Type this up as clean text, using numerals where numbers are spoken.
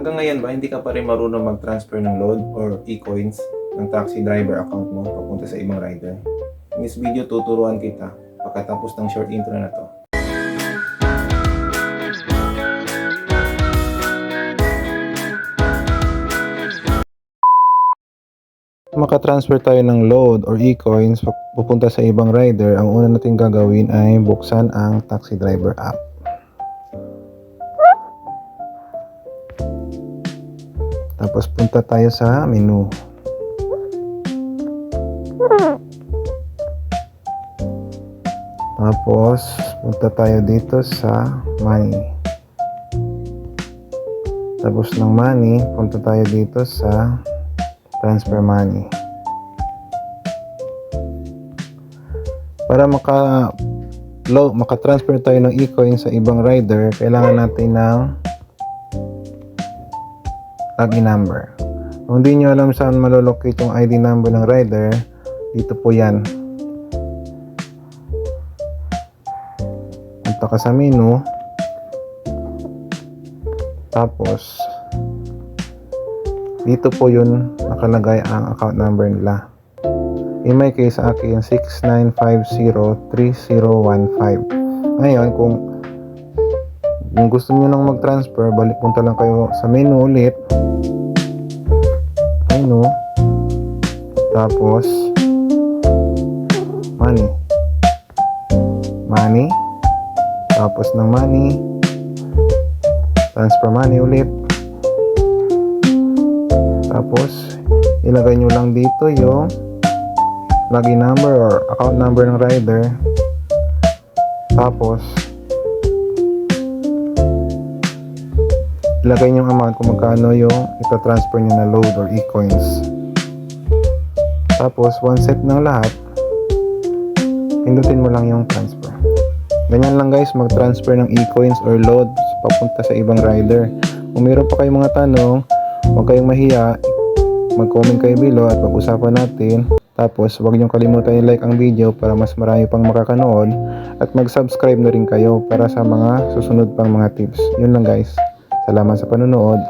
Hanggang ngayon ba, hindi ka pa rin marunong mag-transfer ng load or e-coins ng taxi driver account mo papunta sa ibang rider? In this video, tuturuan kita pagkatapos ng short intro na to. Maka-transfer tayo ng load or e-coins pupunta sa ibang rider, ang una natin gagawin ay buksan ang taxi driver app. Tapos punta tayo sa menu. Tapos punta tayo dito sa money. Tapos ng money, punta tayo dito sa transfer money. Para maka-transfer tayo ng e-coin sa ibang rider, kailangan natin ng login number. Kung hindi nyo alam saan malolocate yung ID number ng rider, dito po yan. Punta ka sa menu. Tapos dito po yun nakalagay ang account number nila. In my case, sa akin 69503015. Ngayon, kung gusto niyo nang mag-transfer, balik punta lang kayo sa menu ulit. Menu. Tapos money. Money. Tapos ng money. Transfer money ulit. Tapos ilagay nyo lang dito yung login number or account number ng rider. Tapos ilagay nyo yung amount kung magkano yung ita-transfer nyo na load or e-coins. Tapos one set ng lahat, pindutin mo lang yung transfer. Ganyan lang guys mag-transfer ng e-coins or load papunta sa ibang rider. Kung meron pa kayong mga tanong, huwag kayong mahiya, mag-comment kayo below at pag-usapan natin. Tapos huwag niyong kalimutan i-like ang video para mas marami pang makakanood, at mag-subscribe na rin kayo para sa mga susunod pang mga tips. Yun lang guys. Salamat sa panonood.